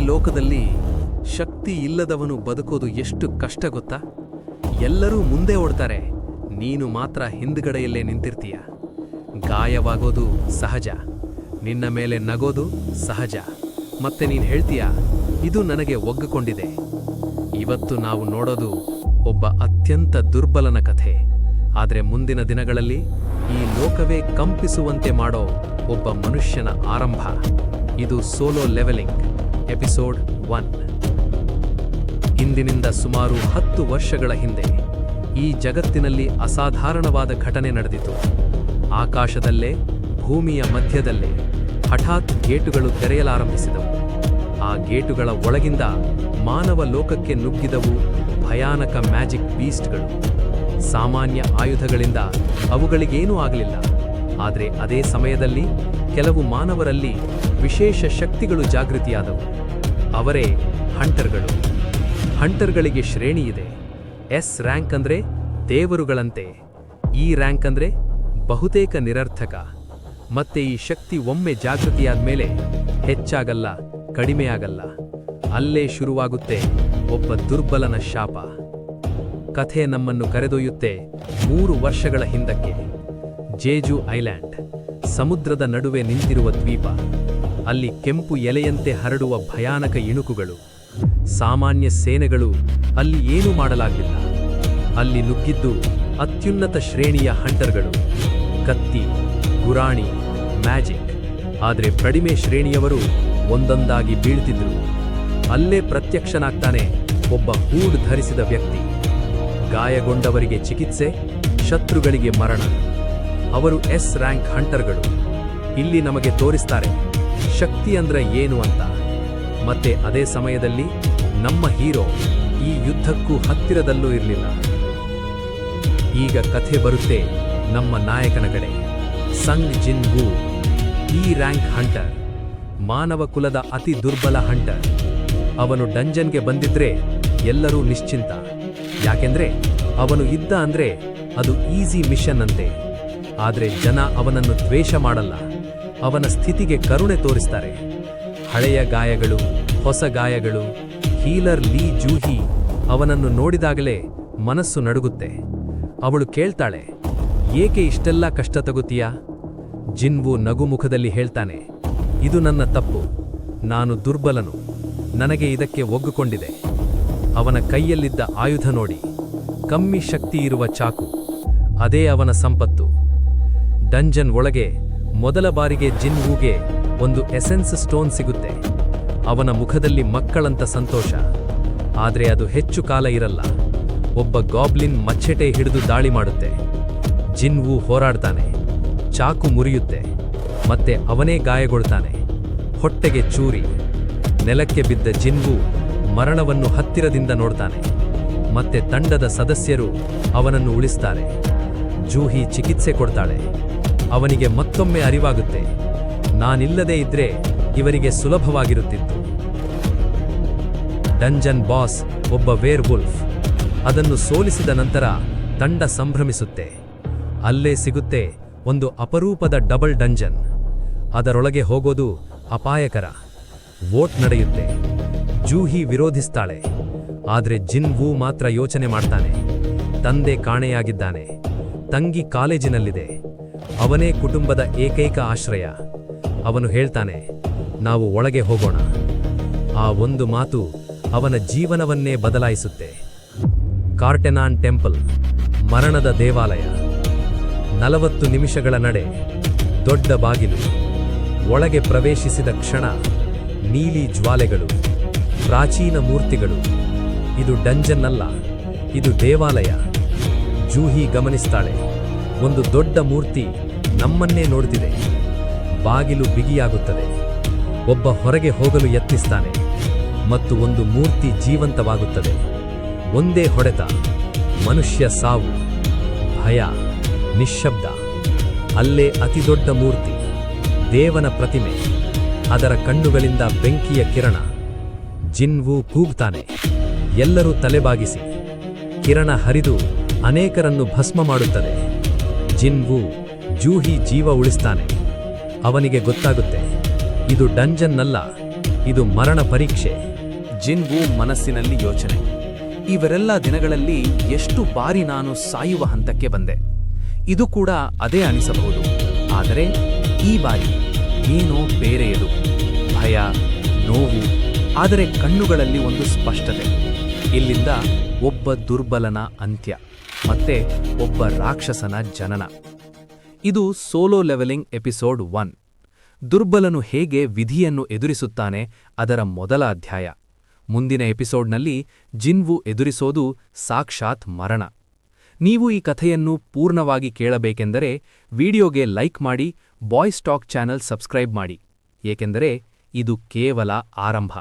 ಲೋಕದಲ್ಲಿ ಶಕ್ತಿ ಇಲ್ಲದವನು ಬದುಕೋದು ಎಷ್ಟು ಕಷ್ಟ ಗೊತ್ತಾ? ಎಲ್ಲರೂ ಮುಂದೆ ಓಡ್ತಾರೆ, ನೀನು ಮಾತ್ರ ಹಿಂದ್ಗಡೆಯಲ್ಲೇ ನಿಂತಿರ್ತೀಯ. ಗಾಯವಾಗೋದು ಸಹಜ, ನಿನ್ನ ಮೇಲೆ ನಗೋದು ಸಹಜ. ಮತ್ತೆ ನೀನು ಹೇಳ್ತೀಯ, ಇದು ನನಗೆ ಒಗ್ಗಿಕೊಂಡಿದೆ. ಇವತ್ತು ನಾವು ನೋಡೋದು ಒಬ್ಬ ಅತ್ಯಂತ ದುರ್ಬಲನ ಕಥೆ. ಆದರೆ ಮುಂದಿನ ದಿನಗಳಲ್ಲಿ ಈ ಲೋಕವೇ ಕಂಪಿಸುವಂತೆ ಮಾಡೋ ಒಬ್ಬ ಮನುಷ್ಯನ ಆರಂಭ. ಇದು ಸೋಲೋ ಲೆವೆಲಿಂಗ್ ಎಪಿಸೋಡ್ 1. ಇಂದಿನಿಂದ ಸುಮಾರು 10 ವರ್ಷಗಳ ಹಿಂದೆ ಈ ಜಗತ್ತಿನಲ್ಲಿ ಅಸಾಧಾರಣವಾದ ಘಟನೆ ನಡೆದಿತು. ಆಕಾಶದಲ್ಲೇ, ಭೂಮಿಯ ಮಧ್ಯದಲ್ಲೇ ಹಠಾತ್ ಗೇಟುಗಳು ತೆರೆಯಲಾರಂಭಿಸಿದವು. ಆ ಗೇಟುಗಳ ಒಳಗಿಂದ ಮಾನವ ಲೋಕಕ್ಕೆ ನುಗ್ಗಿದವು ಭಯಾನಕ ಮ್ಯಾಜಿಕ್ ಬೀಸ್ಟ್ಗಳು. ಸಾಮಾನ್ಯ ಆಯುಧಗಳಿಂದ ಅವುಗಳಿಗೇನೂ ಆಗಲಿಲ್ಲ. ಆದರೆ ಅದೇ ಸಮಯದಲ್ಲಿ ಕೆಲವು ಮಾನವರಲ್ಲಿ ವಿಶೇಷ ಶಕ್ತಿಗಳು ಜಾಗೃತಿಯಾದವು. ಅವರೇ ಹಂಟರ್ಗಳು. ಹಂಟರ್ಗಳಿಗೆ ಶ್ರೇಣಿ ಇದೆ. ಎಸ್ ರ್ಯಾಂಕ್ ಅಂದ್ರೆ ದೇವರುಗಳಂತೆ, ಇ ರ್ಯಾಂಕ್ ಅಂದ್ರೆ ಬಹುತೇಕ ನಿರರ್ಥಕ. ಮತ್ತೆ ಈ ಶಕ್ತಿ ಒಮ್ಮೆ ಜಾಗೃತಿಯಾದ್ಮೇಲೆ ಹೆಚ್ಚಾಗಲ್ಲ, ಕಡಿಮೆಯಾಗಲ್ಲ. ಅಲ್ಲೇ ಶುರುವಾಗುತ್ತೆ ಒಬ್ಬ ದುರ್ಬಲನ ಶಾಪ. ಕಥೆ ನಮ್ಮನ್ನು ಕರೆದೊಯ್ಯುತ್ತೆ 3 ವರ್ಷಗಳ ಹಿಂದಕ್ಕೆ. ಜೇಜು ಐಲ್ಯಾಂಡ್, ಸಮುದ್ರದ ನಡುವೆ ನಿಂತಿರುವ ದ್ವೀಪ. ಅಲ್ಲಿ ಕೆಂಪು ಎಲೆಯಂತೆ ಹರಡುವ ಭಯಾನಕ ಇಣುಕುಗಳು. ಸಾಮಾನ್ಯ ಸೇನೆಗಳು ಅಲ್ಲಿ ಏನೂ ಮಾಡಲಾಗಲಿಲ್ಲ. ಅಲ್ಲಿ ನುಗ್ಗಿದ್ದು ಅತ್ಯುನ್ನತ ಶ್ರೇಣಿಯ ಹಂಟರ್ಗಳು. ಕತ್ತಿ, ಗುರಾಣಿ, ಮ್ಯಾಜಿಕ್. ಆದರೆ ಕಡಿಮೆ ಶ್ರೇಣಿಯವರು ಒಂದೊಂದಾಗಿ ಬೀಳ್ತಿದ್ರು. ಅಲ್ಲೇ ಪ್ರತ್ಯಕ್ಷನಾಗ್ತಾನೆ ಒಬ್ಬ ಹೂಡ್ ಧರಿಸಿದ ವ್ಯಕ್ತಿ. ಗಾಯಗೊಂಡವರಿಗೆ ಚಿಕಿತ್ಸೆ, ಶತ್ರುಗಳಿಗೆ ಮರಣ. ಅವರು ಎಸ್ ರ್ಯಾಂಕ್ ಹಂಟರ್ಗಳು. ಇಲ್ಲಿ ನಮಗೆ ತೋರಿಸ್ತಾರೆ ಶಕ್ತಿ ಅಂದ್ರೆ ಏನು ಅಂತ. ಮತ್ತೆ ಅದೇ ಸಮಯದಲ್ಲಿ ನಮ್ಮ ಹೀರೋ ಈ ಯುದ್ಧಕ್ಕೂ ಹತ್ತಿರದಲ್ಲೂ ಇರಲಿಲ್ಲ. ಈಗ ಕಥೆ ಬರುತ್ತೆ ನಮ್ಮ ನಾಯಕನ ಕಡೆ. ಸಂಗ್ ಜಿನ್ ವೂ, ಈ ರ್ಯಾಂಕ್ ಹಂಟರ್, ಮಾನವ ಕುಲದ ಅತಿ ದುರ್ಬಲ ಹಂಟರ್. ಅವನು ಡಂಜನ್ಗೆ ಬಂದಿದ್ರೆ ಎಲ್ಲರೂ ನಿಶ್ಚಿಂತ. ಯಾಕೆಂದ್ರೆ ಅವನು ಇದ್ದ ಅಂದ್ರೆ ಅದು ಈಸಿ ಮಿಷನ್ ಅಂತೆ. ಆದರೆ ಜನ ಅವನನ್ನು ದ್ವೇಷ ಮಾಡಲ್ಲ, ಅವನ ಸ್ಥಿತಿಗೆ ಕರುಣೆ ತೋರಿಸ್ತಾರೆ. ಹಳೆಯ ಗಾಯಗಳು, ಹೊಸ ಗಾಯಗಳು. ಹೀಲರ್ ಲೀ ಜೂಹಿ ಅವನನ್ನು ನೋಡಿದಾಗಲೇ ಮನಸ್ಸು ನಡುಗುತ್ತೆ. ಅವಳು ಕೇಳ್ತಾಳೆ, ಏಕೆ ಇಷ್ಟೆಲ್ಲ ಕಷ್ಟ ತಗುತ್ತೀಯಾ? ಜಿನ್ವು ನಗುಮುಖದಲ್ಲಿ ಹೇಳ್ತಾನೆ, ಇದು ನನ್ನ ತಪ್ಪು. ನಾನು ದುರ್ಬಲನು, ನನಗೆ ಇದಕ್ಕೆ ಒಗ್ಗಿಕೊಂಡಿದೆ. ಅವನ ಕೈಯಲ್ಲಿದ್ದ ಆಯುಧ ನೋಡಿ, ಕಮ್ಮಿ ಶಕ್ತಿ ಇರುವ ಚಾಕು. ಅದೇ ಅವನ ಸಂಪತ್ತು. ಡಂಜನ್ ಒಳಗೆ ಮೊದಲ ಬಾರಿಗೆ ಜಿನ್ವೂಗೆ ಒಂದು ಎಸೆನ್ಸ್ ಸ್ಟೋನ್ ಸಿಗುತ್ತೆ. ಅವನ ಮುಖದಲ್ಲಿ ಮಕ್ಕಳಂತ ಸಂತೋಷ. ಆದರೆ ಅದು ಹೆಚ್ಚು ಕಾಲ ಇರಲ್ಲ. ಒಬ್ಬ ಗಾಬ್ಲಿನ್ ಮಚ್ಚೆಟೆ ಹಿಡಿದು ದಾಳಿ ಮಾಡುತ್ತೆ. ಜಿನ್ವೂ ಹೋರಾಡ್ತಾನೆ, ಚಾಕು ಮುರಿಯುತ್ತೆ. ಮತ್ತೆ ಅವನೇ ಗಾಯಗೊಳ್ತಾನೆ, ಹೊಟ್ಟೆಗೆ ಚೂರಿ. ನೆಲಕ್ಕೆ ಬಿದ್ದ ಜಿನ್ವೂ ಮರಣವನ್ನು ಹತ್ತಿರದಿಂದ ನೋಡ್ತಾನೆ. ಮತ್ತೆ ತಂಡದ ಸದಸ್ಯರು ಅವನನ್ನು ಉಳಿಸ್ತಾರೆ. ಜೂಹಿ ಚಿಕಿತ್ಸೆ ಕೊಡ್ತಾಳೆ. ಅವನಿಗೆ ಮತ್ತೊಮ್ಮೆ ಅರಿವಾಗುತ್ತೆ, ನಾನಿಲ್ಲದೇ ಇದ್ರೆ ಇವರಿಗೆ ಸುಲಭವಾಗಿರುತ್ತಿತ್ತು. ಡಂಜನ್ ಬಾಸ್ ಒಬ್ಬ ವೇರ್ ವುಲ್ಫ್. ಅದನ್ನು ಸೋಲಿಸಿದ ನಂತರ ತಂಡ ಸಂಭ್ರಮಿಸುತ್ತೆ. ಅಲ್ಲೇ ಸಿಗುತ್ತೆ ಒಂದು ಅಪರೂಪದ ಡಬಲ್ ಡಂಜನ್. ಅದರೊಳಗೆ ಹೋಗೋದು ಅಪಾಯಕರ. ವೋಟ್ ನಡೆಯುತ್ತೆ. ಜೂಹಿ ವಿರೋಧಿಸ್ತಾಳೆ. ಆದರೆ ಜಿನ್ ವೂ ಮಾತ್ರ ಯೋಚನೆ ಮಾಡ್ತಾನೆ. ತಂದೆ ಕಾಣೆಯಾಗಿದ್ದಾನೆ, ತಂಗಿ ಕಾಲೇಜಿನಲ್ಲಿದೆ. ಅವನೇ ಕುಟುಂಬದ ಏಕೈಕ ಆಶ್ರಯ. ಅವನು ಹೇಳ್ತಾನೆ, ನಾವು ಒಳಗೆ ಹೋಗೋಣ. ಆ ಒಂದು ಮಾತು ಅವನ ಜೀವನವನ್ನೇ ಬದಲಾಯಿಸುತ್ತೆ. ಕಾರ್ಟೆನಾನ್ ಟೆಂಪಲ್, ಮರಣದ ದೇವಾಲಯ. 40 ನಿಮಿಷಗಳ ನಡೆ, ದೊಡ್ಡ ಬಾಗಿಲು. ಒಳಗೆ ಪ್ರವೇಶಿಸಿದ ಕ್ಷಣ ನೀಲಿ ಜ್ವಾಲೆಗಳು, ಪ್ರಾಚೀನ ಮೂರ್ತಿಗಳು. ಇದು ಡಂಜನ್ ಅಲ್ಲ, ಇದು ದೇವಾಲಯ. ಜೂಹಿ ಗಮನಿಸ್ತಾಳೆ, ಒಂದು ದೊಡ್ಡ ಮೂರ್ತಿ ನಮ್ಮನ್ನೇ ನೋಡ್ತಿದೆ. ಬಾಗಿಲು ಬಿಗಿಯಾಗುತ್ತದೆ. ಒಬ್ಬ ಹೊರಗೆ ಹೋಗಲು ಯತ್ನಿಸ್ತಾನೆ ಮತ್ತು ಒಂದು ಮೂರ್ತಿ ಜೀವಂತವಾಗುತ್ತದೆ. ಒಂದೇ ಹೊಡೆತ, ಮನುಷ್ಯ ಸಾವು. ಭಯ, ನಿಶ್ಶಬ್ದ. ಅಲ್ಲೇ ಅತಿದೊಡ್ಡ ಮೂರ್ತಿ, ದೇವನ ಪ್ರತಿಮೆ. ಅದರ ಕಣ್ಣುಗಳಿಂದ ಬೆಂಕಿಯ ಕಿರಣ. ಜಿನ್ವು ಕೂಗ್ತಾನೆ, ಎಲ್ಲರೂ ತಲೆಬಾಗಿಸಿ. ಕಿರಣ ಹರಿದು ಅನೇಕರನ್ನು ಭಸ್ಮ ಮಾಡುತ್ತದೆ. ಜಿನ್ವು ಜೂಹಿ ಜೀವ ಉಳಿಸ್ತಾನೆ. ಅವನಿಗೆ ಗೊತ್ತಾಗುತ್ತೆ, ಇದು ಡಂಜನ್ನಲ್ಲ, ಇದು ಮರಣ ಪರೀಕ್ಷೆ. ಜಿನ್ವು ಮನಸ್ಸಿನಲ್ಲಿ ಯೋಚನೆ. ಇವರೆಲ್ಲ ದಿನಗಳಲ್ಲಿ ಎಷ್ಟು ಬಾರಿ ನಾನು ಸಾಯುವ ಹಂತಕ್ಕೆ ಬಂದೆ. ಇದು ಕೂಡ ಅದೇ ಅನಿಸಬಹುದು. ಆದರೆ ಈ ಬಾರಿ ಏನೋ ಬೇರೆಯದು. ಭಯ, ನೋವು, ಆದರೆ ಕಣ್ಣುಗಳಲ್ಲಿ ಒಂದು ಸ್ಪಷ್ಟತೆ. ಇಲ್ಲಿಂದ ಒಬ್ಬ ದುರ್ಬಲನ ಅಂತ್ಯ ಮತ್ತೆ ಒಬ್ಬ ರಾಕ್ಷಸನ ಜನನ. ಇದು ಸೋಲೋ ಲೆವೆಲಿಂಗ್ ಎಪಿಸೋಡ್ 1. ದುರ್ಬಲನು ಹೇಗೆ ವಿಧಿಯನ್ನು ಎದುರಿಸುತ್ತಾನೆ, ಅದರ ಮೊದಲ ಅಧ್ಯಾಯ. ಮುಂದಿನ ಎಪಿಸೋಡ್ನಲ್ಲಿ ಜಿನ್ವು ಎದುರಿಸೋದು ಸಾಕ್ಷಾತ್ ಮರಣ. ನೀವು ಈ ಕಥೆಯನ್ನು ಪೂರ್ಣವಾಗಿ ಕೇಳಬೇಕೆಂದರೆ ವಿಡಿಯೋಗೆ ಲೈಕ್ ಮಾಡಿ, ಬಾಯ್ಸ್ ಟಾಕ್ ಚಾನೆಲ್ ಸಬ್ಸ್ಕ್ರೈಬ್ ಮಾಡಿ, ಏಕೆಂದರೆ ಇದು ಕೇವಲ ಆರಂಭ.